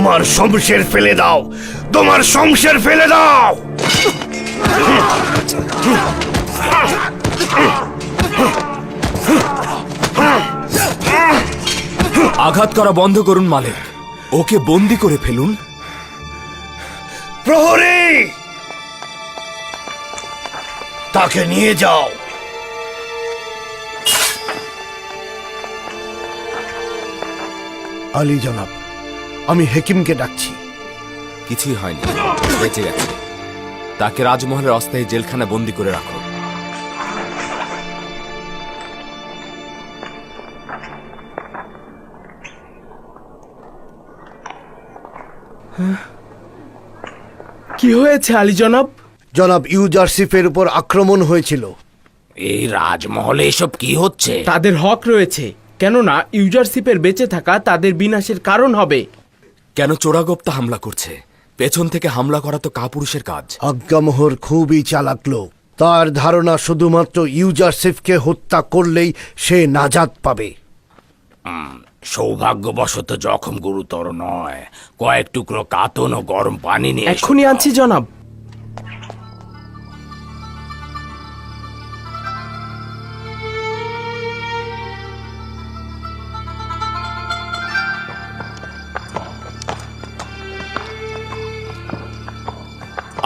তোমার শমশের ফেলে দাও, তোমার শমশের ফেলে দাও। আঘাত করা বন্ধ করুন মালিক, ওকে বন্দি করে ফেলুন। প্রহরী, তাকে নিয়ে যাও। আলী জনাব, আমি হেকিমকে ডাকছি। কিছুই হয়নি, বেঁচে গেছে। তাকে রাজমহলের অস্থায়ী জেলখানা বন্দি করে রাখো। কি হয়েছে আলী জনাব? জনাব ইউজারশিফের উপর আক্রমণ হয়েছিল। এই রাজমহলে এসব কি হচ্ছে? তাদের হক রয়েছে, কেননা ইউজারশিপের বেঁচে থাকা তাদের বিনাশের কারণ হবে। কেন চোরাগোপ্তা হামলা করছে? পেছন থেকে হামলা করা তো কাপুরুষের কাজ। আজ্ঞামোহর খুবই চালাক লোক। তার ধারণা শুধুমাত্র ইউজারশিফকে হত্যা করলেই সে নাজাত পাবে। সৌভাগ্যবশত জখম গুরুতর নয়। কয়েক টুকরো কাতন ও গরম পানি নিয়ে এক্ষুনি আনছি জনাব।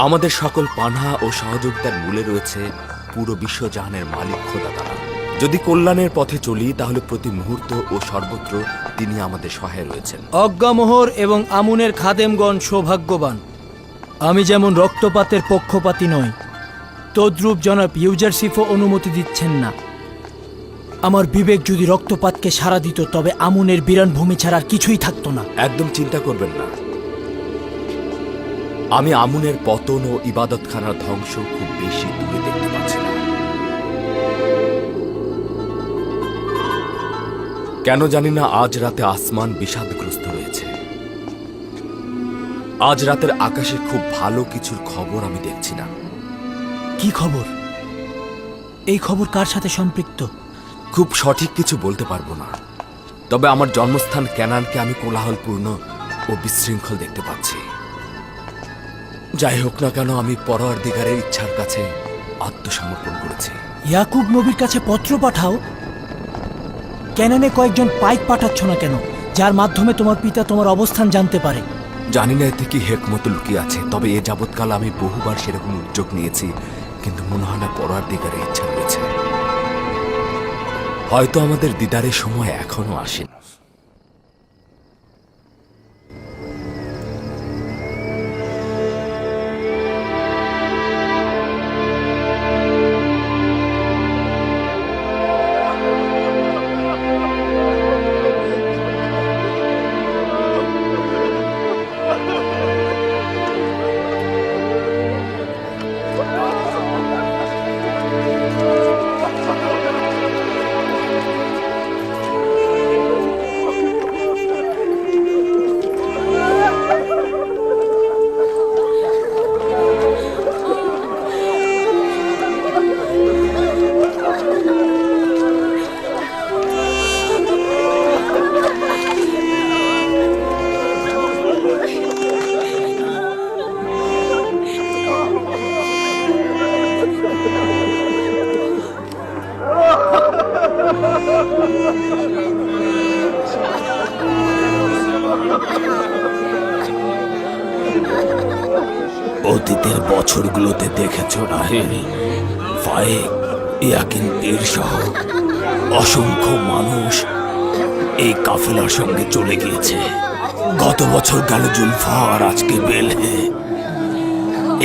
আমাদের সকল পানাহা ও সহযোগিতার মূলে রয়েছে পুরো বিশ্বজাহানের মালিক খোদা তাআলা। যদি কল্যাণের পথে চলি তাহলে প্রতি মুহূর্ত ও সর্বত্র তিনি আমাদের সহায় রয়েছেন। অজ্ঞামোহর এবং আমুনের খাদেমগণ সৌভাগ্যবান। আমি যেমন রক্তপাতের পক্ষপাতী নই, তদ্রূপ জনাব ইউজারশিফও অনুমতি দিচ্ছেন না। আমার বিবেক যদি রক্তপাতকে সাড়া দিত তবে আমুনের বিরান ভূমি ছাড়া আর কিছুই থাকতো না। একদম চিন্তা করবেন না, আমি আমুনের পতন ও ইবাদতখানার ধ্বংস খুব বেশি দূরে দেখতে পাচ্ছি না। কেন জানি না আজ রাতে আসমান বিষাদগ্রস্ত রয়েছে। আজ রাতের আকাশে খুব ভালো কিছুর খবর আমি দেখছি না। কি খবর? এই খবর কার সাথে সম্পৃক্ত? খুব সঠিক কিছু বলতে পারবো না, তবে আমার জন্মস্থান ক্যানানকে আমি কোলাহলপূর্ণ ও বিশৃঙ্খল দেখতে পাচ্ছি। যাই হোক না কেন, আমি পরওয়ারদিগারের ইচ্ছার কাছে আত্মসমর্পণ করেছি। ইয়াকুব নবীর কাছে পত্র পাঠাও? ক্যানানে কয়েকজন পাইক পাঠাচ্ছ না কেন, যার মাধ্যমে তোমার পিতা তোমার অবস্থান জানতে পারে? জানি না এতে কি হেকমত লুকিয়ে আছে, তবে এ যাবৎকাল আমি বহুবার সেরকম উদ্যোগ নিয়েছি, কিন্তু মনে হয় না পরওয়ারদিগারের ইচ্ছা রয়েছে। হয়তো আমাদের দিদারের সময় এখনো আসেনি। অতীতের বছরগুলোতে দেখেছ রাহেল, ফায়েক, ইয়াকিন পীর সহ অসংখ্য মানুষ এই কাফেলার সঙ্গে চলে গিয়েছে। গত বছর গেল জুলফা, আর আজকে বেলহে।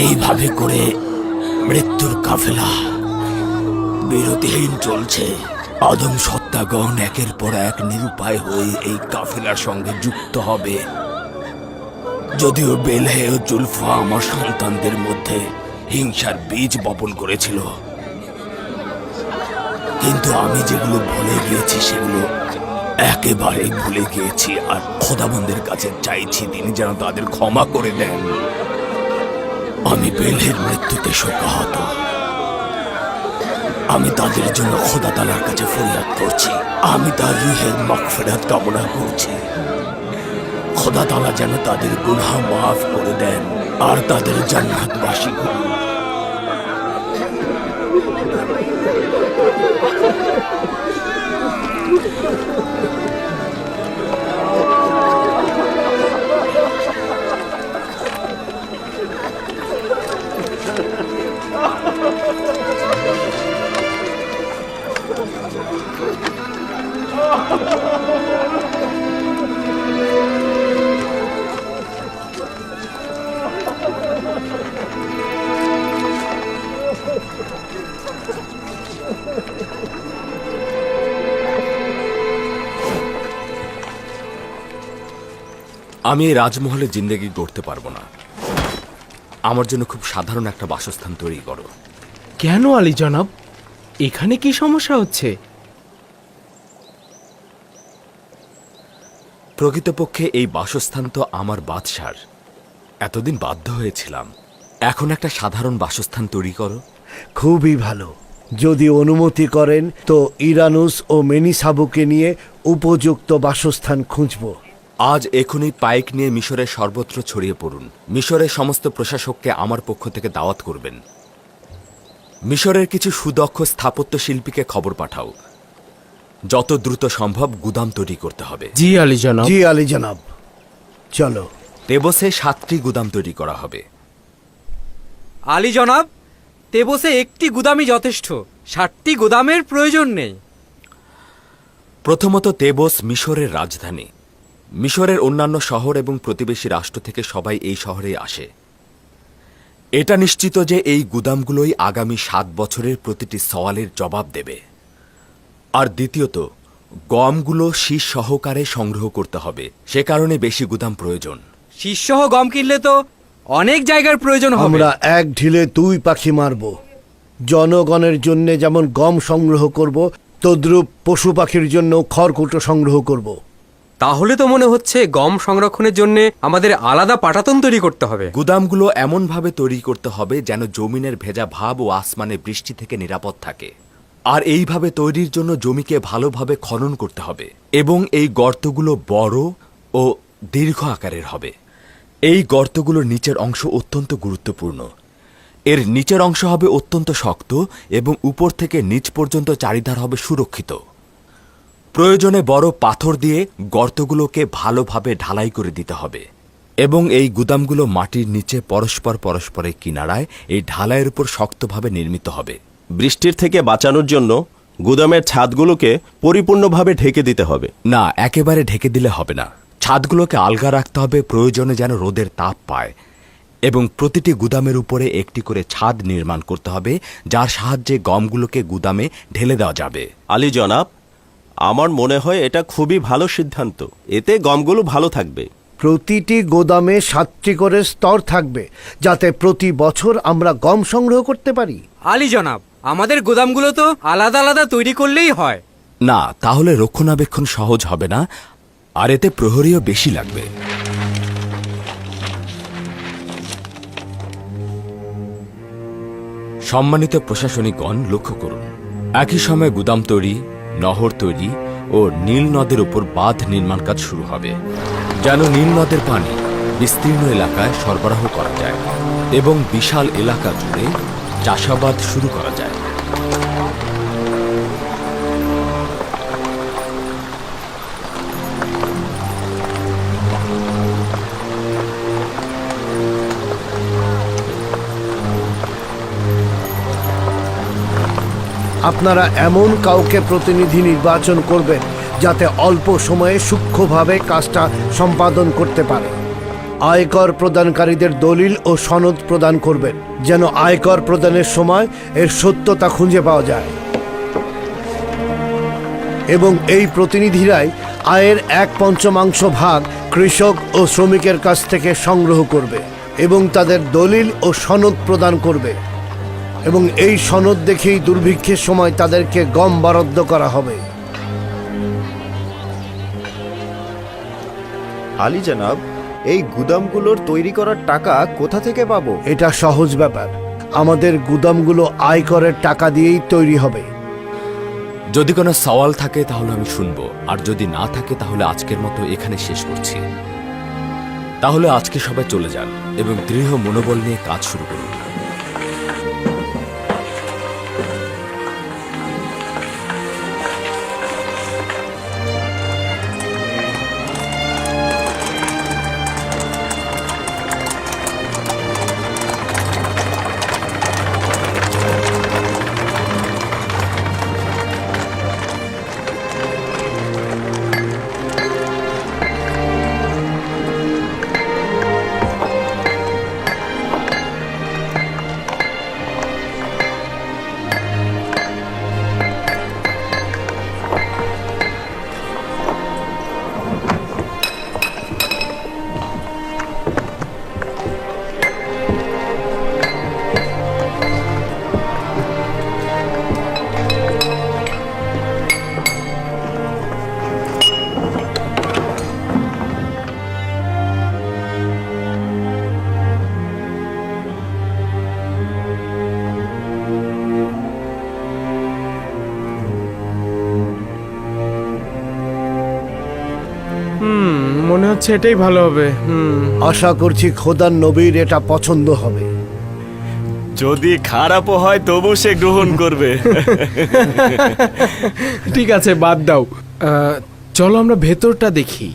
এইভাবে করে মৃত্যুর কাফেলা বিরতিহীন চলছে। আদম সত্তাগণ একের পর এক নিরুপায় হয়ে এই কাফেলার সঙ্গে যুক্ত হবে। যদিও বেলহে ও জুলফা আমার সন্তানদের মধ্যে হিংসার বীজ বপন করেছিল, কিন্তু আমি যেগুলো ভুলে গিয়েছি সেগুলো একেবারেই ভুলে গিয়েছি, আর খোদাবন্দের কাছে চাইছি তিনি যেন তাদের ক্ষমা করে দেন। আমি বেলহের মৃত্যুতে শোকাহত। আমি তাদের জন্য খোদা তাআলার কাছে ফরিয়াদ করছি। আমি তার রুহের মাগফিরাত কামনা করছি। খোদা তাআলা যেন তাদের গুনাহ মাফ করে দেন আর তাদের জান্নাতবাসী করুন। আমি এই রাজমহলে জিন্দেগি গড়তে পারবো না। আমার জন্য খুব সাধারণ একটা বাসস্থান তৈরি করো। কেন আলী জনাব, এখানে কি সমস্যা হচ্ছে? প্রকৃতপক্ষে এই বাসস্থান তো আমার বাদশার। এতদিন বাধ্য হয়েছিলাম, এখন একটা সাধারণ বাসস্থান তৈরি করো। খুবই ভালো। যদি অনুমতি করেন তো ইরানুস ও মেনিসাবুকে নিয়ে উপযুক্ত বাসস্থান খুঁজব। আজ এখনই পাইক নিয়ে মিশরের সর্বত্র ছড়িয়ে পড়ুন। মিশরের সমস্ত প্রশাসককে আমার পক্ষ থেকে দাওয়াত করবেন। মিশরের কিছু সুদক্ষ স্থাপত্য শিল্পীকে খবর পাঠাও, যত দ্রুত সম্ভব গুদাম তৈরি করতে হবে। জি আলী জনাব। জি আলী জনাব, চলো। তেবসে 7টি গুদাম তৈরি করা হবে। আলী জনাব, তেবসে একটি গুদামই যথেষ্ট, 7টি গুদামের প্রয়োজন নেই। প্রথমত, তেবস মিশরের রাজধানী। মিশরের অন্যান্য শহর এবং প্রতিবেশী রাষ্ট্র থেকে সবাই এই শহরে আসে। এটা নিশ্চিত যে এই গুদামগুলোই আগামী 7 বছরের প্রতিটি সওয়ালের জবাব দেবে। আর দ্বিতীয়ত, গমগুলো শীষ সহকারে সংগ্রহ করতে হবে, সে কারণে বেশি গুদাম প্রয়োজন। শীর্ষহ গম কিনলে তো অনেক জায়গার প্রয়োজন হবে। আমরা এক ঢিলে 2 পাখি মারব। জনগণের জন্য যেমন গম সংগ্রহ করব, তদ্রূপ পশু পাখির জন্য খড়কুটো সংগ্রহ করব। তাহলে তো মনে হচ্ছে গম সংরক্ষণের জন্য আমাদের আলাদা পাটাতন তৈরি করতে হবে। গুদামগুলো এমনভাবে তৈরি করতে হবে যেন জমিনের ভেজা ভাব ও আসমানে বৃষ্টি থেকে নিরাপদ থাকে। আর এইভাবে তৈরির জন্য জমিকে ভালোভাবে খনন করতে হবে এবং এই গর্তগুলো বড় ও দীর্ঘ আকারের হবে। এই গর্তগুলোর নিচের অংশ অত্যন্ত গুরুত্বপূর্ণ। এর নিচের অংশ হবে অত্যন্ত শক্ত এবং উপর থেকে নিচ পর্যন্ত চারিধার হবে সুরক্ষিত। প্রয়োজনে বড় পাথর দিয়ে গর্তগুলোকে ভালোভাবে ঢালাই করে দিতে হবে এবং এই গুদামগুলো মাটির নিচে পরস্পরের কিনারায় এই ঢালাইয়ের উপর শক্তভাবে নির্মিত হবে। বৃষ্টির থেকে বাঁচানোর জন্য গুদামের ছাদগুলোকে পরিপূর্ণভাবে ঢেকে দিতে হবে। না, একেবারে ঢেকে দিলে হবে না। ছাদগুলোকে আলগা রাখতে হবে, প্রয়োজনে যেন রোদের তাপ পায়। এবং প্রতিটি গুদামের উপরে একটি করে ছাদ নির্মাণ করতে হবে, যার সাহায্যে গমগুলোকে গুদামে ঢেলে দেওয়া যাবে। আলী জনাব, আমার মনে হয় এটা খুবই ভালো সিদ্ধান্ত। এতে গমগুলো ভালো থাকবে। প্রতিটি গোদামে 7টি করে স্তর থাকবে, যাতে প্রতি বছর আমরা গম সংগ্রহ করতে পারি। আলী জনাব, আমাদের গোদামগুলো তো আলাদা আলাদা তৈরি করলেই হয়। না, তাহলে রক্ষণাবেক্ষণ সহজ হবে না, আর এতে প্রহরীও বেশি লাগবে। সম্মানিত প্রশাসনিকগণ, লক্ষ্য করুন, একই সময় গুদাম তৈরি, নহর তৈরি ও নীল নদের উপর বাঁধ নির্মাণ কাজ শুরু হবে, যেন নীল নদের পানি বিস্তীর্ণ এলাকায় সরবরাহ করা যায় এবং বিশাল এলাকা জুড়ে চাষাবাদ শুরু করা যায়। আপনারা এমন কাউকে প্রতিনিধি নির্বাচন করবেন যাতে অল্প সময়ে সূক্ষ্মভাবে কাজটা সম্পাদন করতে পারে। আয়কর প্রদানকারীদের দলিল ও সনদ প্রদান করবেন, যেন আয়কর প্রদানের সময় এর সত্যতা খুঁজে পাওয়া যায়। এবং এই প্রতিনিধিরাই আয়ের 1/5 ভাগ কৃষক ও শ্রমিকের কাছ থেকে সংগ্রহ করবে এবং তাদের দলিল ও সনদ প্রদান করবে। এবং এই সনদ দেখেই দুর্ভিক্ষের সময় তাদেরকে গম বরাদ্দ করা হবে। আলী জনাব, এই গুদামগুলোর তৈরি করার টাকা কোথা থেকে পাবো? এটা সহজ ব্যাপার। আমাদের গুদামগুলো আয়করের টাকা দিয়েই তৈরি হবে। যদি কোনো সওয়াল থাকে তাহলে আমি শুনবো, আর যদি না থাকে তাহলে আজকের মতো এখানে শেষ করছি। তাহলে আজকে সবাই চলে যান এবং দৃঢ় মনোবল নিয়ে কাজ শুরু করুন। মনে হচ্ছে এটাই ভালো হবে। আশা করছি খোদার নবীর এটা পছন্দ হবে। যদি খারাপও হয় তবু সে গ্রহণ করবে। ঠিক আছে, বাদ দাও। চলো আমরা ভেতরটা দেখি।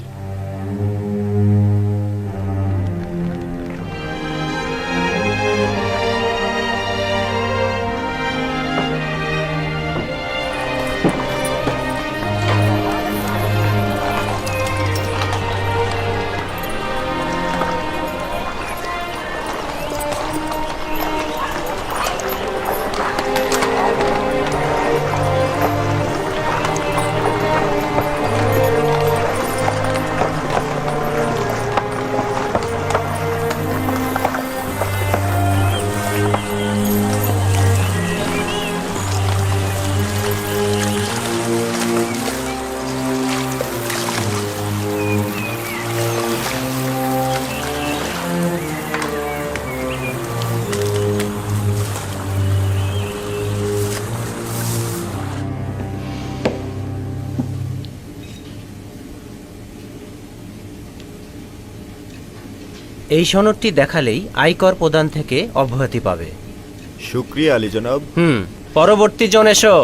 এই সনদটি দেখালেই আয়কর প্রদান থেকে অব্যাহতি পাবে। শুক্রিয়া আলী জনাব। পরবর্তী জন এসো।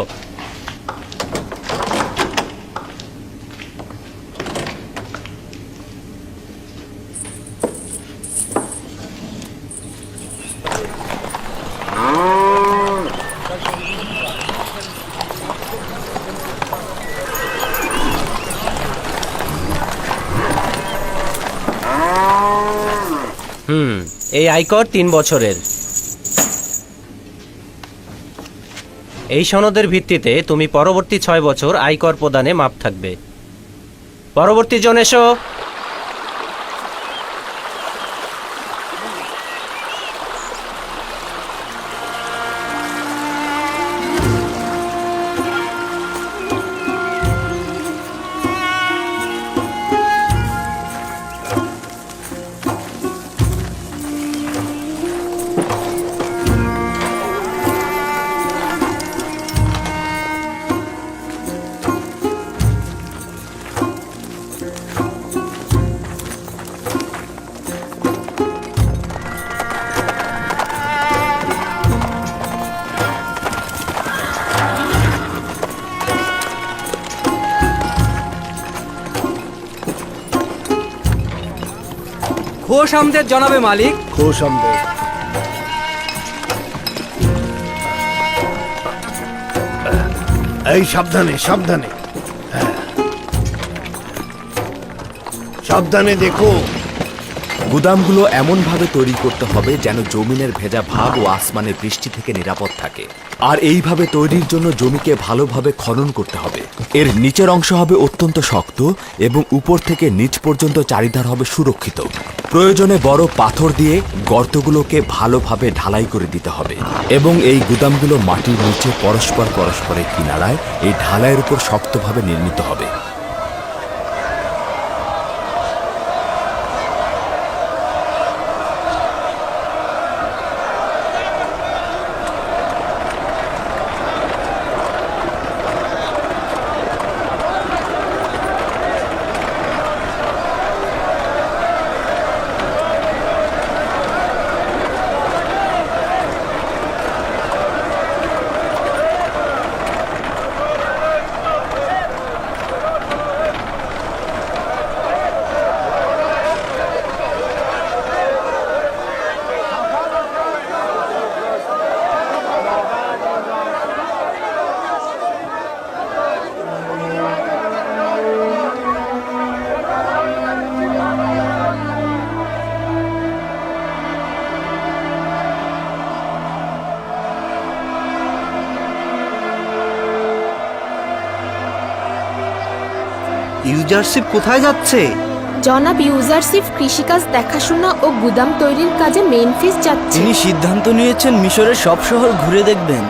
এই আয়কর 3 বছরের। এই সনদের ভিত্তিতে তুমি পরবর্তী 6 বছর আয়কর প্রদানে মাপ থাকবে। পরবর্তী জন এসো। খোশ আমদের জনাবে মালিক। খোশ আমদের। এই সাবধানে সাবধানে, সাবধানে দেখো। গুদামগুলো এমনভাবে তৈরি করতে হবে যেন জমিনের ভেজা ভাব ও আসমানের বৃষ্টি থেকে নিরাপদ থাকে। আর এইভাবে তৈরির জন্য জমিকে ভালোভাবে খনন করতে হবে। এর নিচের অংশ হবে অত্যন্ত শক্ত এবং উপর থেকে নিচ পর্যন্ত চারিধার হবে সুরক্ষিত। প্রয়োজনে বড় পাথর দিয়ে গর্তগুলোকে ভালোভাবে ঢালাই করে দিতে হবে এবং এই গুদামগুলো মাটির নিচে পরস্পরের কিনারায় এই ঢালাইয়ের উপর শক্তভাবে নির্মিত হবে। ইউজারশিপ কোথায় যাচ্ছে? জনাব ইউজারশিপ কৃষিকাজ দেখাশোনা ও গুদাম তৈরির কাজে মেনফিস যাচ্ছে। তিনি সিদ্ধান্ত নিয়েছেন মিশরের সব শহর ঘুরে দেখবেন।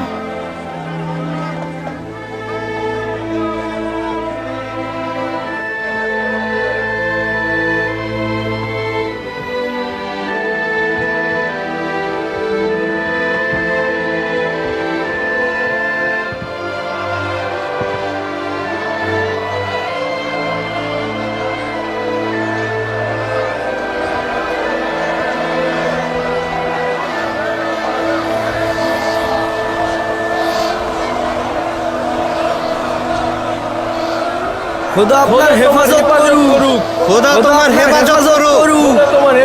খোদা আপনার হেফাজত করুক। খোদা তোমার হেফাজত করুক।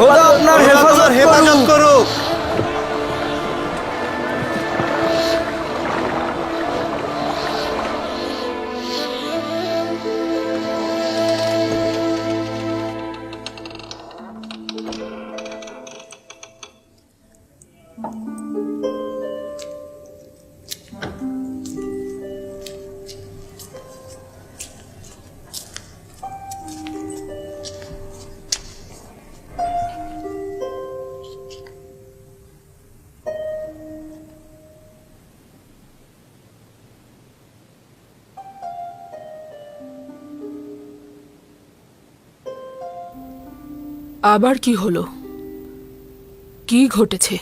খোদা আপনার হেফাজত করুক। আবার কি হলো? কি ঘটেছে?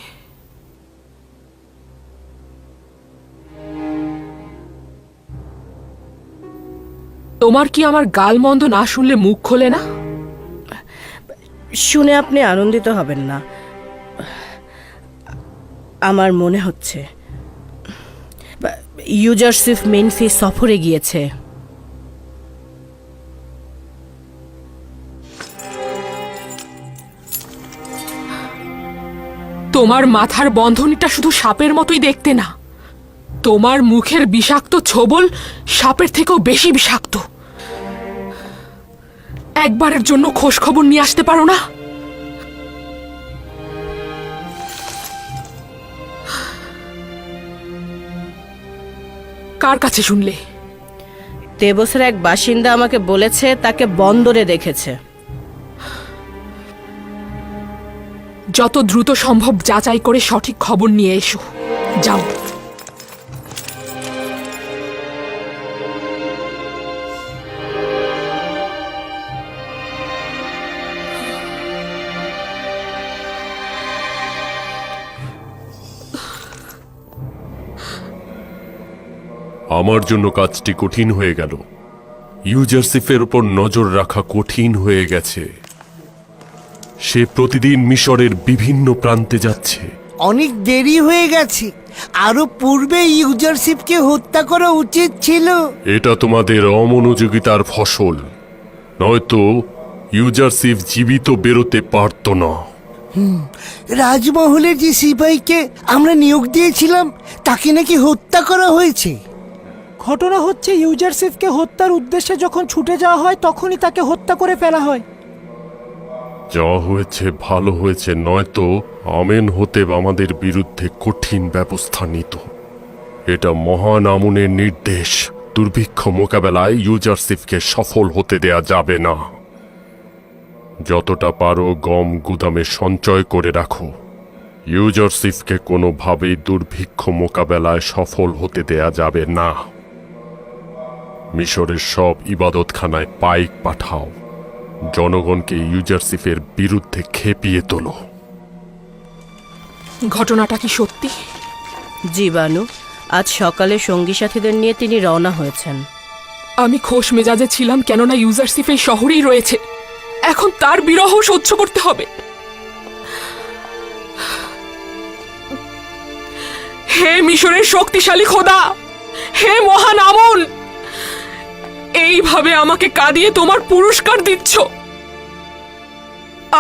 তোমার কি আমার গালমন্দ না শুনলে মুখ খোলে না? শুনে আপনি আনন্দিত হবেন না। আমার মনে হচ্ছে ইউজারশিপ মেনফিস সফরে গিয়েছে। তোমার মাথার বন্ধনীটা শুধু সাপের মতোই দেখতে না, তোমার মুখের বিষাক্ত ছোবল সাপের থেকেও বেশি বিষাক্ত। একবারের জন্য খোঁজ খবর নিয়ে আসতে পারো না? কার কাছে শুনলে? তেবসের এক বাসিন্দা আমাকে বলেছে তাকে বন্দরে দেখেছে। যত দ্রুত সম্ভব যাচাই করে সঠিক খবর নিয়ে এসো। যাও। আমার জন্য কাজটি কঠিন হয়ে গেল। ইউজারশিপের উপর নজর রাখা কঠিন হয়ে গেছে। সে প্রতিদিন মিশরের বিভিন্ন প্রান্তে যাচ্ছে। অনেক দেরি হয়ে গেছে। আরো পূর্বে ইউজারশিপকে হত্যা করা উচিত ছিল। এটা তোমাদের অমনোযোগিতার ফসল, নয়তো ইউজারশিপ জীবিত বেরোতে পারত না। রাজমহলের যে সিপাহীকে আমরা নিয়োগ দিয়েছিলাম তাকে নাকি হত্যা করা হয়েছে। ঘটনা হচ্ছে ইউজারশিপকে হত্যার উদ্দেশ্যে যখন ছুটে যাওয়া হয় তখনই তাকে হত্যা করে ফেলা হয়। যা হয়েছে ভালো হয়েছে, নয়তো আমেন হতেব আমাদের বিরুদ্ধে কঠিন ব্যবস্থা নিত। এটা মহান আমুনের নির্দেশ। দুর্ভিক্ষ মোকাবেলায় ইউজারশিপকে সফল হতে দেয়া যাবে না। যতটা পারো গম গুদামে সঞ্চয় করে রাখো। ইউজারশিপকে কোনোভাবেই দুর্ভিক্ষ মোকাবেলায় সফল হতে দেয়া যাবে না। মিশরের সব ইবাদতখানায় পাইক পাঠাও। জনগণকে ইউজারশিপের বিরুদ্ধে খেপিয়ে তোলো। ঘটনাটা কি সত্যি? জীবাণু আজ সকালে সঙ্গী সাথীদের নিয়ে তিনি রওনা হয়েছেন। আমি খোশ মেজাজে ছিলাম, কেননা ইউজারশিপ এই শহরেই রয়েছে। এখন তার বিরহ সহ্য করতে হবে। হে মিশরের শক্তিশালী খোদা, হে মহান আমুন, এইভাবে আমাকে কাঁদিয়ে তোমার পুরস্কার দিচ্ছ।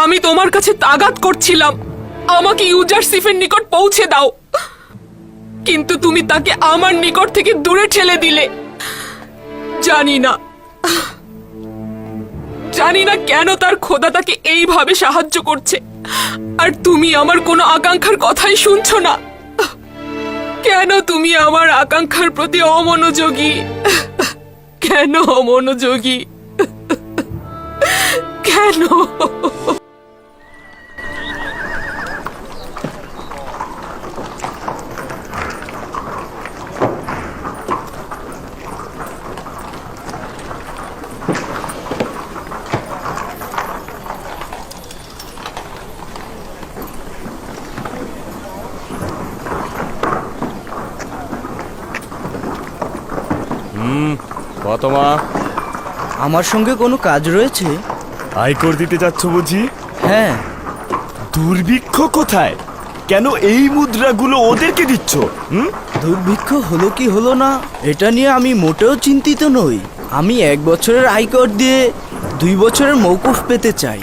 আমি তোমার কাছে তাগাদ করছিলাম, আমাকে ইউজারশিপের নিকট পৌঁছে দাও, কিন্তু তুমি তাকে আমার নিকট থেকে দূরে ঠেলে দিলে। জানি না কেন তার খোদা তাকে এইভাবে সাহায্য করছে, আর তুমি আমার কোনো আকাঙ্ক্ষার কথাই শুনছো না। কেন তুমি আমার আকাঙ্ক্ষার প্রতি অমনোযোগী? কেন অমনোযোগী? কেন? কত মা? আমার সঙ্গে কোনো কাজ রয়েছে? আয়কর দিতে যাচ্ছ বুঝি? হ্যাঁ। দুর্ভিক্ষ কোথায়? কেন এই মুদ্রাগুলো ওদেরকে দিচ্ছ? দুর্ভিক্ষ হলো কি হলো না এটা নিয়ে আমি মোটেও চিন্তিত নই। আমি 1 বছরের আয়কর দিয়ে 2 বছরের মৌকুফ পেতে চাই।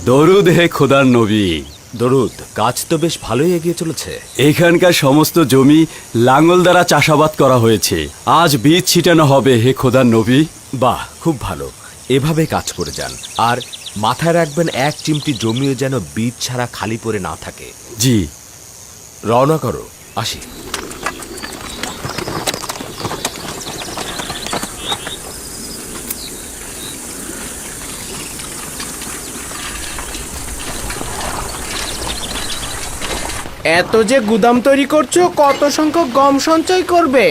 দরুদ হে খোদার নবী। দরুদ। কাজ তো বেশ ভালোই এগিয়ে চলেছে। এখানকার সমস্ত জমি লাঙ্গল দ্বারা চাষাবাদ করা হয়েছে। আজ বীজ ছিটানো হবে হে খোদার নবী। বাহ, খুব ভালো। এভাবে কাজ করে যান। আর মাথায় রাখবেন, 1 চিমটি জমিও যেন বীজ ছাড়া খালি পড়ে না থাকে। জি। রওনা করো, আসি। এত যে গুদাম তৈরি করছো, কত সংখ্যক গম সঞ্চয় করবে?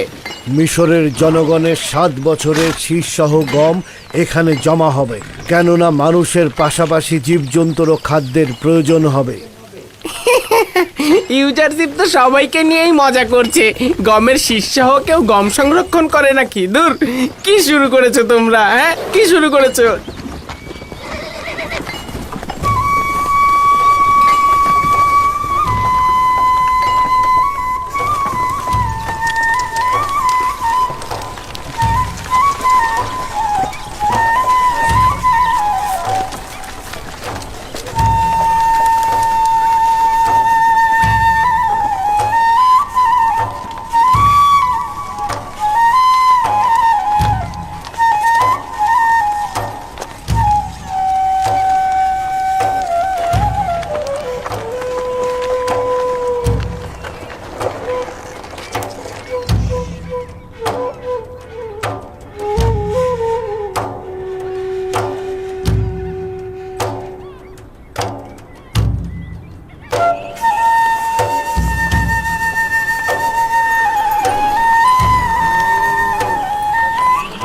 মিশরের জনগণের 7 বছরের শীষসহ গম এখানে জমা হবে, কেননা মানুষের পাশাপাশি জীবজন্তুরও খাদ্যের প্রয়োজন হবে। ইউজারশিপ তো সবাইকে নিয়েই মজা করছে। গমের শীর্ষসহ কেউ গম সংরক্ষণ করে নাকি? দূর, কি শুরু করেছো তোমরা? হ্যাঁ, কি শুরু করেছো?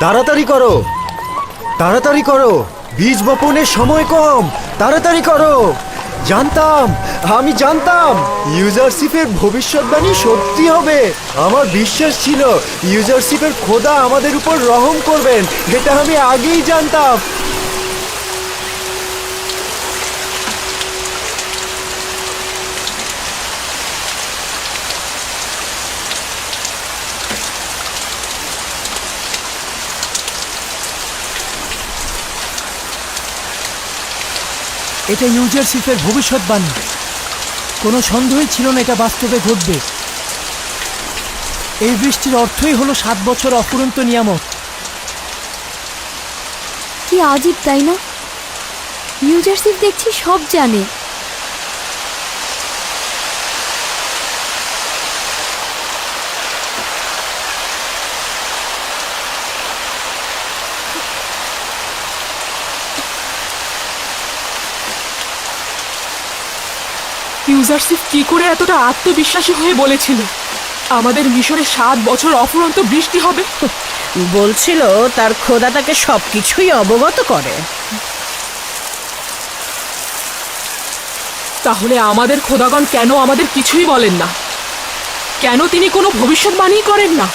তাড়াতাড়ি করো, তাড়াতাড়ি করো, বীজ বপনের সময় কম, তাড়াতাড়ি করো। আমি জানতাম ইউজারশিপের ভবিষ্যৎবাণী সত্যি হবে। আমার বিশ্বাস ছিল ইউজারশিপের খোদা আমাদের উপর রহম করবেন, এটা আমি আগেই জানতাম। এটা ইউজারশিপের ভবিষ্যৎবাণী। কোনো সন্দেহই ছিল না এটা বাস্তবে ঘটবে। এই বৃষ্টির অর্থই হলো 7 বছর অফুরন্ত নিয়ামক। কি আজীব তাই না? ইউজারশিপ দেখছি সব জানে। ইউজারশিপ কি করে এতটা আত্মবিশ্বাসী হয়ে বলেছিল আমাদের মিশরে 7 বছর অফুরন্ত বৃষ্টি হবে? বলছিল তার খোদা তাকে সবকিছুই অবগত করে। তাহলে আমাদের খোদাগণ কেন আমাদের কিছুই বলেন না? কেন তিনি কোনো ভবিষ্যৎবাণী করেন না?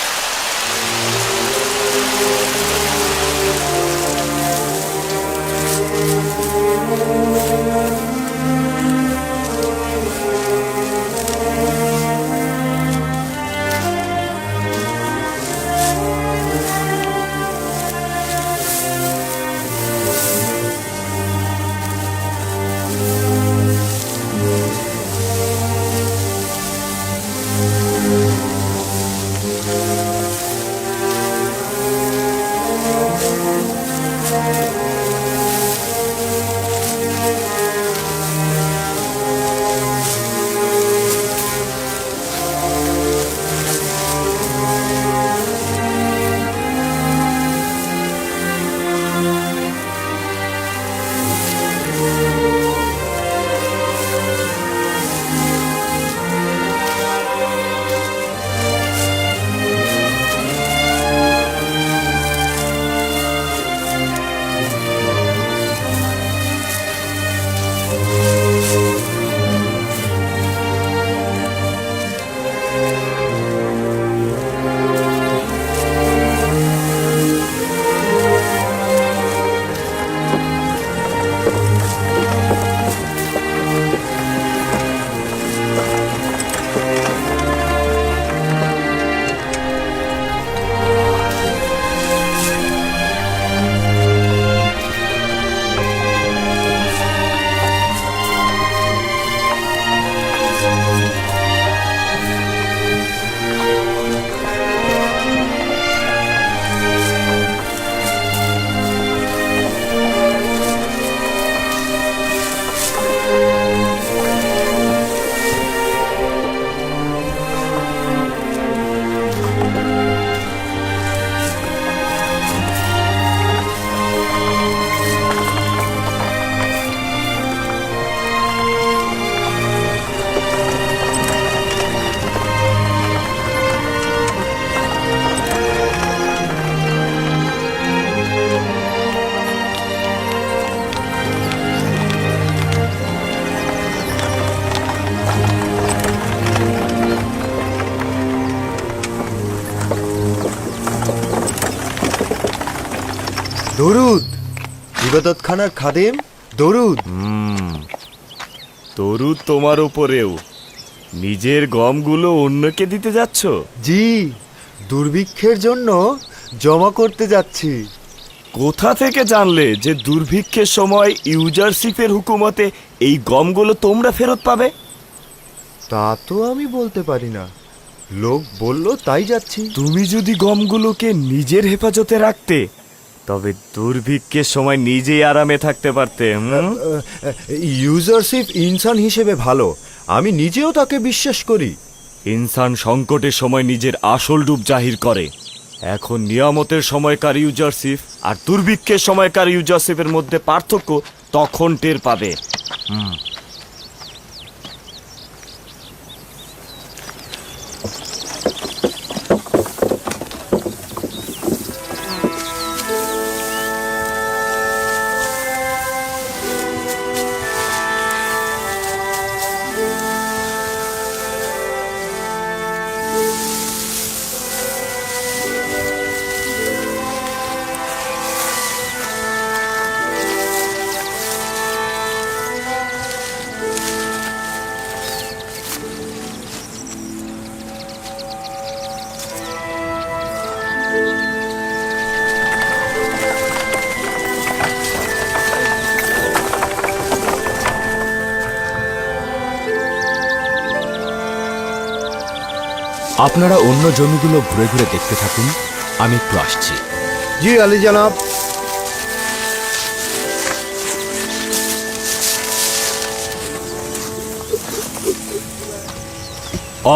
দরুদ ইবাদতখানার খাদেম, দরুদ। তরু তোমার উপরেও। নিজের গমগুলো অন্যকে দিতে যাচ্ছ? জি, দুর্ভিক্ষের জন্য জমা করতে যাচ্ছি। কোথা থেকে জানলে যে দুর্ভিক্ষের সময় ইউজারশিপের হুকুমতে এই গমগুলো তোমরা ফেরত পাবে? তা তো আমি বলতে পারি না, লোক বলল তাই যাচ্ছি। তুমি যদি গমগুলোকে নিজের হেফাজতে রাখতে তবে দুর্ভিক্ষের সময় নিজেই আরামে থাকতে পারতে। ইউজারশিপ ইনসান হিসেবে ভালো, আমি নিজেও তাকে বিশ্বাস করি। ইনসান সংকটের সময় নিজের আসল রূপ জাহির করে। এখন নিয়ামতের সময়কার ইউজারশিপ আর দুর্ভিক্ষের সময়কার ইউজারশিপের মধ্যে পার্থক্য তখন টের পাবে। আপনারা অন্য জমিগুলো ঘুরে ঘুরে দেখতে থাকুন, আমি একটু আসছি। জি আলী জনাব।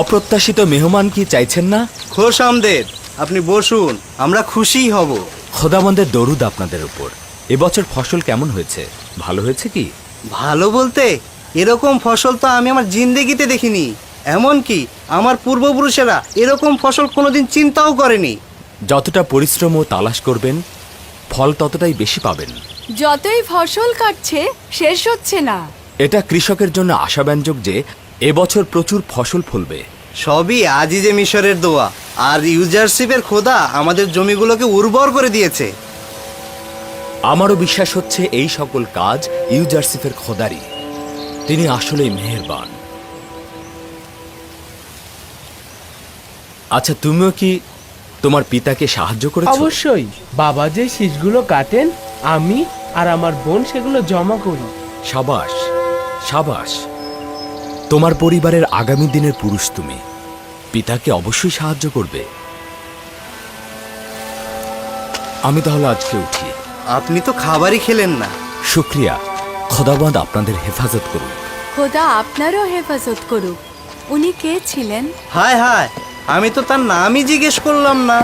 অপ্রত্যাশিত মেহমান কি চাইছেন না? খোশ আমদের, আপনি বসুন, আমরা খুশিই হব। খোদাবন্দের দরুদ আপনাদের উপর। এবছর ফসল কেমন হয়েছে? ভালো হয়েছে কি? ভালো বলতে এরকম ফসল তো আমি আমার জিন্দেগিতে দেখিনি। এমনকি আমার পূর্বপুরুষেরা এরকম ফসল কোনোদিন চিন্তাও করেনি। যতটা পরিশ্রম ও তালাশ করবেন, ফল ততটাই বেশি পাবেন। যতই ফসল কাটছে শেষ হচ্ছে না। এটা কৃষকের জন্য আশাব্যঞ্জক যে এবছর প্রচুর ফসল ফলবে। সবই আজিজে মিশরের দোয়া আর ইউজারশিপের খোদা আমাদের জমিগুলোকে উর্বর করে দিয়েছে। আমারও বিশ্বাস হচ্ছে এই সকল কাজ ইউজারশিপের খোদারি। তিনি আসলেই মেহেরবান। আচ্ছা, তুমিও কি তোমার পিতাকে সাহায্য করেছো? অবশ্যই। বাবা যে শীষগুলো কাটেন, আমি আর আমার বোন সেগুলো জমা করি। সাবাস, সাবাস। তোমার পরিবারের আগামী দিনের পুরুষ তুমি। পিতাকে অবশ্যই সাহায্য করবে। আমি তাহলে আজকে উঠি। আপনি তো খাবারই খেলেন না। শুক্রিয়া। খোদাবন্দ আপনাদের হেফাজত করুন। খোদা আপনারও হেফাজত করুক। উনি কে ছিলেন? হায় হায়, আমি তো তার নামই জিজ্ঞেস করলাম না।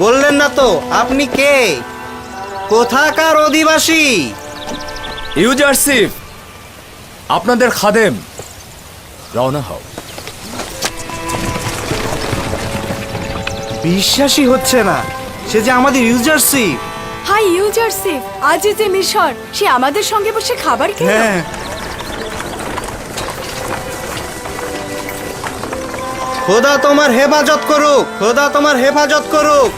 বললেন না তো আপনি কে, কোথাকার অধিবাসী? ইউজারশিপ, আপনাদের খাদেম। রওনা হও। বিশ্বাসই হচ্ছে না, সে যে আমাদের ইউজারশিপ। হাই ইউজারশিপ, আজিজে মিশর, সে আমাদের সঙ্গে বসে খাবার খেলো। হ্যাঁ, খোদা তোমার হেফাজত করুক, খোদা তোমার হেফাজত করুক।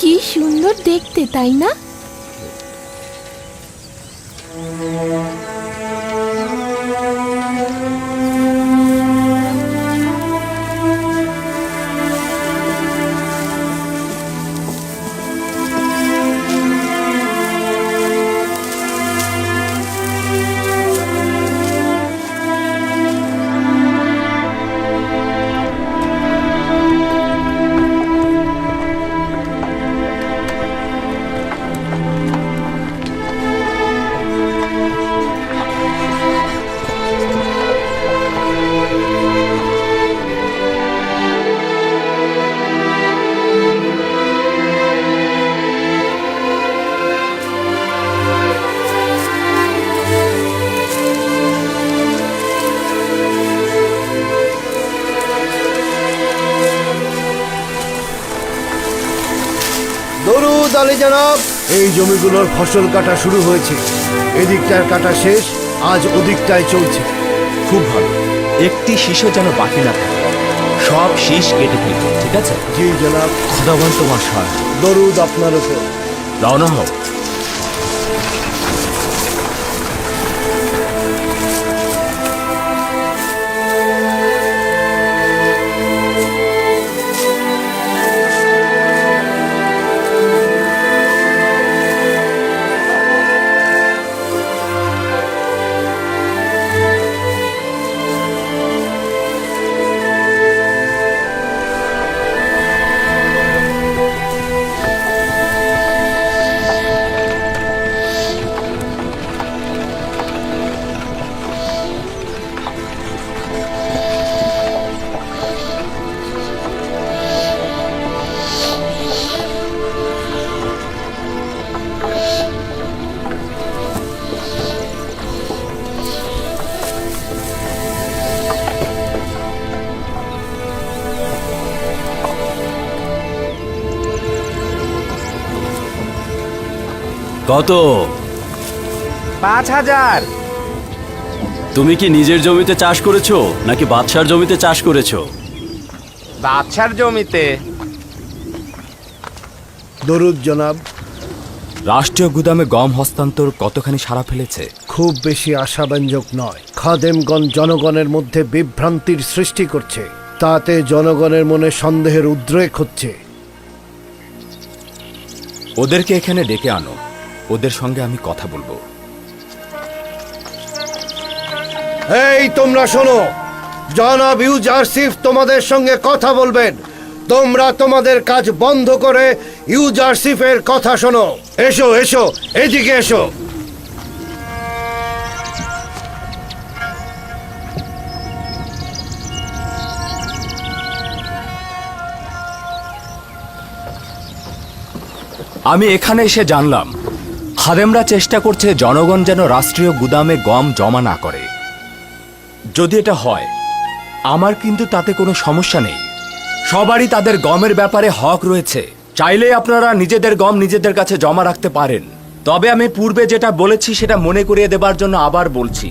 কি সুন্দর দেখতে, তাই না? দরুদ আলী জনাব। এই জমিগুলোর ফসল কাটা শুরু হয়েছে। এদিকটার কাটা শেষ, আজ ওদিকটায় চলছে। খুব ভালো। একটি শীষও যেন বাকি না থাকে। সব শীষ কেটে ফেলবে, ঠিক আছে? জি জনাব। খোদাবন্দ তোমার সহায়। দরুদ আপনার উপর। রওনা হও। কত? 5000। তুমি কি নিজের জমিতে চাষ করেছো নাকি বাদশার জমিতে চাষ করেছো? বাদশার জমিতে। দরুদ জনাব। রাষ্ট্রীয় গুদামে গম হস্তান্তর কতখানি সাড়া ফেলেছে? খুব বেশি আশাব্যঞ্জক নয়। খাদেমগণ জনগণের মধ্যে বিভ্রান্তির সৃষ্টি করছে, তাতে জনগণের মনে সন্দেহের উদ্রেক হচ্ছে। ওদেরকে এখানে ডেকে আনো, ওদের সঙ্গে আমি কথা বলবো। এই তোমরা শোনো, জনাব ইউজারশিপ তোমাদের সঙ্গে কথা বলবেন। তোমরা তোমাদের কাজ বন্ধ করে ইউজারশিপের কথা শোনো। এসো এসো, এদিকে এসো। আমি এখানে এসে জানলাম খাদেমরা চেষ্টা করছে জনগণ যেন রাষ্ট্রীয় গুদামে গম জমা না করে। যদি এটা হয়, আমার কিন্তু তাতে কোনো সমস্যা নেই। সবারই তাদের গমের ব্যাপারে হক রয়েছে। চাইলে আপনারা নিজেদের গম নিজেদের কাছে জমা রাখতে পারেন। তবে আমি পূর্বে যেটা বলেছি সেটা মনে করিয়ে দেবার জন্য আবার বলছি,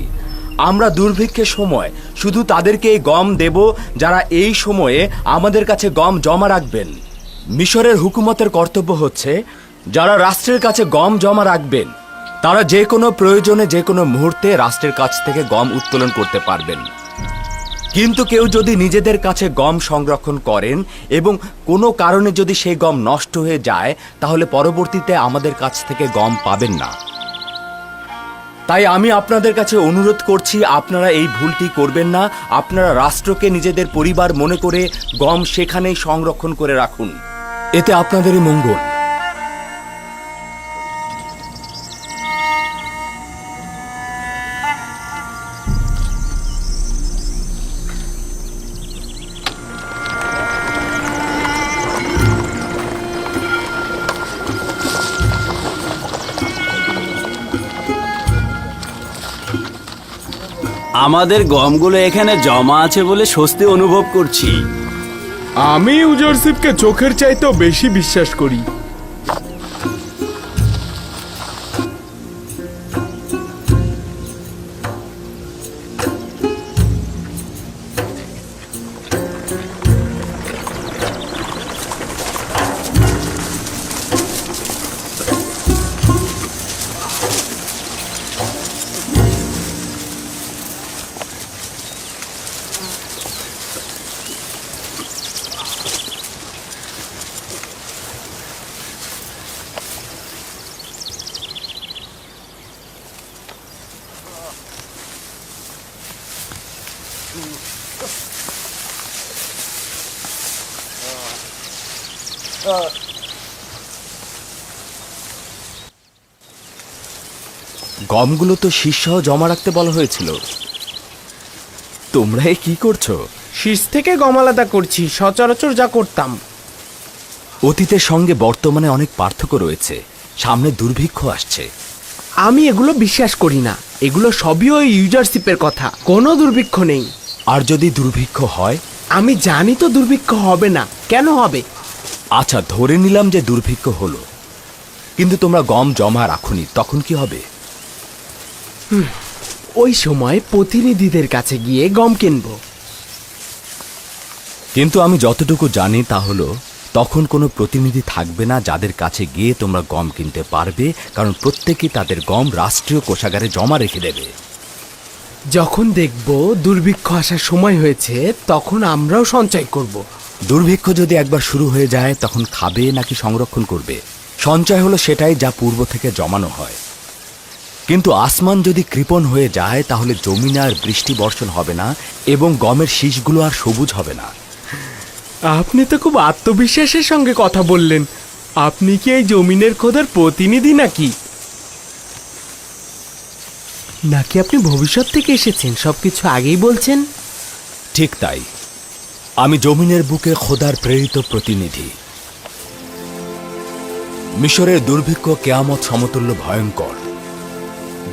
আমরা দুর্ভিক্ষের সময় শুধু তাদেরকে এই গম দেব যারা এই সময়ে আমাদের কাছে গম জমা রাখবেন। মিশরের হুকুমতের কর্তব্য হচ্ছে যারা রাষ্ট্রের কাছে গম জমা রাখবেন তারা যে কোনো প্রয়োজনে যে কোনো মুহূর্তে রাষ্ট্রের কাছ থেকে গম উত্তোলন করতে পারবেন। কিন্তু কেউ যদি নিজেদের কাছে গম সংরক্ষণ করেন এবং কোনো কারণে যদি সেই গম নষ্ট হয়ে যায়, তাহলে পরবর্তীতে আমাদের কাছ থেকে গম পাবেন না। তাই আমি আপনাদের কাছে অনুরোধ করছি, আপনারা এই ভুলটি করবেন না। আপনারা রাষ্ট্রকে নিজেদের পরিবার মনে করে গম সেখানেই সংরক্ষণ করে রাখুন। এতে আপনাদেরই মঙ্গল। আমাদের গমগুলো এখানে জমা আছে বলে স্বস্তি অনুভব করছি। আমি ইউজারশিপকে চোখের চাইতেও বেশি বিশ্বাস করি। গমগুলো তো শীর্ষসহ জমা রাখতে বলা হয়েছিল। তোমরা কি করছো? শীষ থেকে গম আলাদা করছি, সচরাচর যা করতাম। অতীতের সঙ্গে বর্তমানে অনেক পার্থক্য রয়েছে। সামনে দুর্ভিক্ষ আসছে। আমি এগুলো বিশ্বাস করি না। এগুলো সবই ওই ইউজারশিপের কথা। কোনো দুর্ভিক্ষ নেই। আর যদি দুর্ভিক্ষ হয়? আমি জানি তো দুর্ভিক্ষ হবে না। কেন হবে? আচ্ছা, ধরে নিলাম যে দুর্ভিক্ষ হলো, কিন্তু তোমরা গম জমা রাখুনি, তখন কি হবে? ওই সময় প্রতিনিধিদের কাছে গিয়ে গম কিনবো। কিন্তু আমি যতটুকু জানি তা হলো তখন কোনো প্রতিনিধি থাকবে না যাদের কাছে গিয়ে তোমরা গম কিনতে পারবে, কারণ প্রত্যেকেই তাদের গম রাষ্ট্রীয় কোষাগারে জমা রেখে দেবে। যখন দেখব দুর্ভিক্ষ আসার সময় হয়েছে, তখন আমরাও সঞ্চয় করব। দুর্ভিক্ষ যদি একবার শুরু হয়ে যায়, তখন খাবে নাকি সংরক্ষণ করবে? সঞ্চয় হলো সেটাই যা পূর্ব থেকে জমানো হয়। কিন্তু আসমান যদি কৃপণ হয়ে যায়, তাহলে জমিনে আর বৃষ্টি বর্ষণ হবে না এবং গমের শীষগুলো আর সবুজ হবে না। আপনি তো খুব আত্মবিশ্বাসের সঙ্গে কথা বললেন। আপনি কি এই জমিনের খোদার প্রতিনিধি নাকি? নাকি আপনি ভবিষ্যৎ থেকে এসেছেন, সবকিছু আগেই বলছেন? ঠিক তাই, আমি জমিনের বুকে খোদার প্রেরিত প্রতিনিধি। মিশরের দুর্ভিক্ষ কেয়ামত সমতুল্য ভয়ঙ্কর।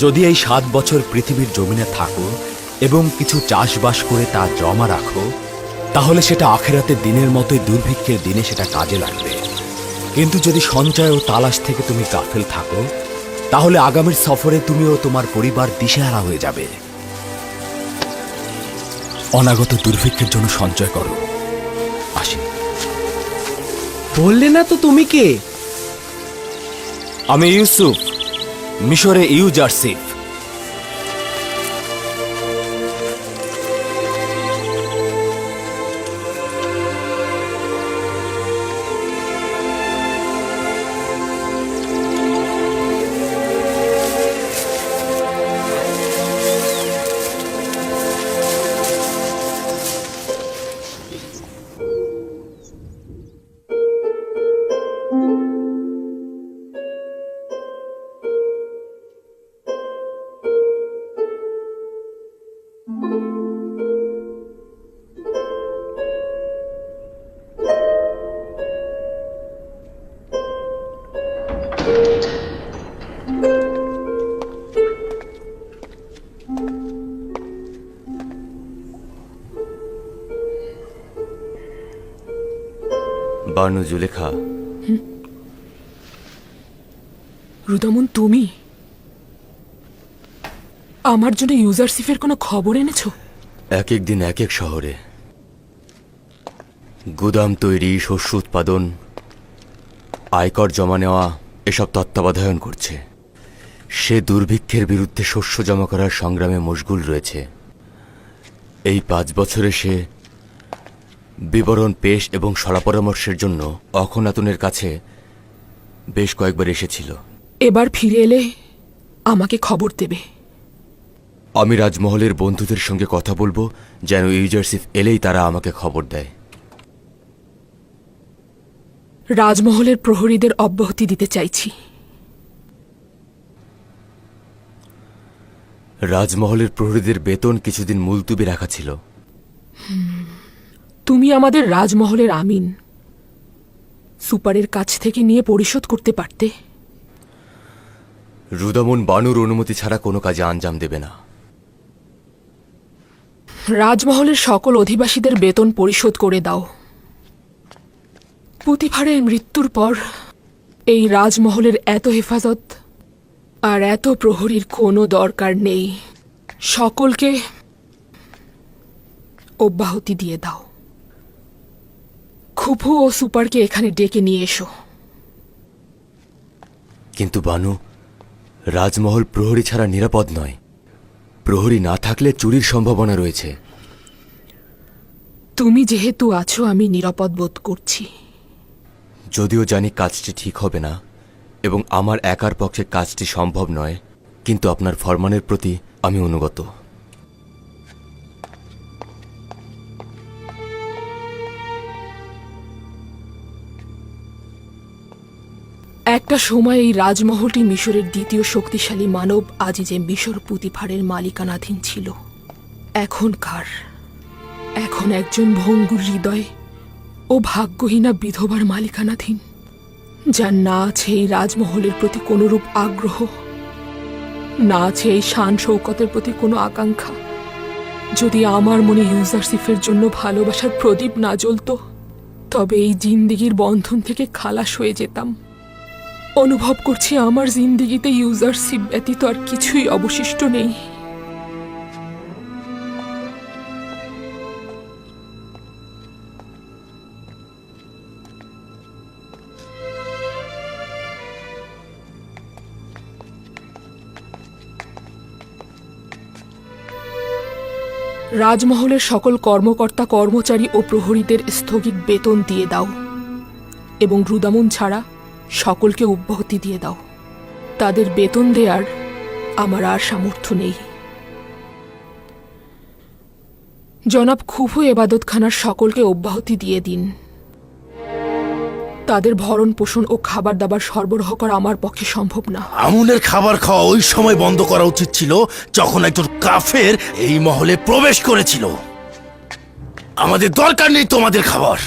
যদি এই 7 বছর পৃথিবীর জমিনে থাকো এবং কিছু চাষবাস করে তা জমা রাখো, তাহলে সেটা আখেরাতের দিনের মতোই দুর্ভিক্ষের দিনে সেটা কাজে লাগবে। কিন্তু যদি সঞ্চয় ও তালাশ থেকে তুমি গাফেল থাকো, তাহলে আগামীর সফরে তুমি ও তোমার পরিবার দিশেহারা হয়ে যাবে। অনাগত দুর্ভিক্ষের জন্য সঞ্চয় করো। আসি। বললে না তো তুমি কে? আমি ইউসুফ, মিশরে ইউজারশিপ। বানু জুলেখা, রুদামন, তুমি আমার জন্য ইউজারশিপের কোনো খবর এনেছো? এক এক দিন এক এক শহরে গুদাম তৈরি, শস্য উৎপাদন, আয়কর জমা নেওয়া এসব তত্ত্বাবধান করছে। সে দুর্ভিক্ষের বিরুদ্ধে শস্য জমা করার সংগ্রামে মশগুল রয়েছে। এই 5 বছরে সে বিবরণ পেশ এবং সলাপরামর্শের জন্য অখনাতুনের কাছে বেশ কয়েকবার এসেছিল। এবার ফিরে এলে আমাকে খবর দেবে। আমি রাজমহলের বন্ধুদের সঙ্গে কথা বলবো যেন ইউজারশিপ এলেই তারা আমাকে খবর দেয়। রাজমহলের প্রহরীদের অব্যাহতি দিতে চাইছি। রাজমহলের প্রহরীদের বেতন কিছুদিন মুলতুবি রাখা ছিল। তুমি আমাদের রাজমহলের আমিন, সুপারের কাছ থেকে নিয়ে পরিশোধ করতে পারতে। রুদামন বানুর অনুমতি ছাড়া কোনো কাজে আঞ্জাম দেবে না। রাজমহলের সকল অধিবাসীদের বেতন পরিশোধ করে দাও। পুতিফারের মৃত্যুর পর এই রাজমহলের এত হেফাজত আর এত প্রহরীর কোনো দরকার নেই। সকলকে অব্যাহতি দিয়ে দাও। খুফু ও সুপারকে এখানে ডেকে নিয়ে এসো। কিন্তু বানু, রাজমহল প্রহরী ছাড়া নিরাপদ নয়। প্রহরী না থাকলে চুরির সম্ভাবনা রয়েছে। তুমি যেহেতু আছো, আমি নিরাপদ বোধ করছি। যদিও জানি কাজটি ঠিক হবে না এবং আমার একার পক্ষে কাজটি সম্ভব নয়, কিন্তু আপনার ফরমানের প্রতি আমি অনুগত। একটা সময় এই রাজমহলটি মিশরের দ্বিতীয় শক্তিশালী মানব আজিজে মিশর পুতিফারের মালিকানাধীন ছিল। এখন একজন ভঙ্গুর হৃদয় ও ভাগ্যহীনা বিধবার মালিকানাধীন, যার না আছে এই রাজমহলের প্রতি কোনরূপ আগ্রহ, না আছে এই শান শৌকতের প্রতি কোনো আকাঙ্ক্ষা। যদি আমার মনে ইউজারশিপের জন্য ভালোবাসার প্রদীপ না জ্বলত, তবে এই জিন্দিগির বন্ধন থেকে খালাস হয়ে যেতাম। অনুভব করছি আমার জিন্দিগিতে ইউজারশিপ ব্যতীত আর কিছুই অবশিষ্ট নেই। রাজমহলের সকল কর্মকর্তা, কর্মচারী ও প্রহরীদের স্থগিত বেতন দিয়ে দাও এবং রুদামন ছাড়া সকলকে অব্যাহতি দিয়ে দাও। তাদের বেতন দেওয়ার আমার আর সামর্থ্য নেই। জনাব খুফু এবাদতখানার সকলকে অব্যাহতি দিয়ে দিন। তাদের ভরণ পোষণ ও খাবার দাবার সরবরাহ করা আমার পক্ষে সম্ভব না। আমুনের খাবার খাওয়া ওই সময় বন্ধ করা উচিত ছিল যখন একজন কাফের এই মহলে প্রবেশ করেছিল। আমাদের দরকার নেই তোমাদের খাবার।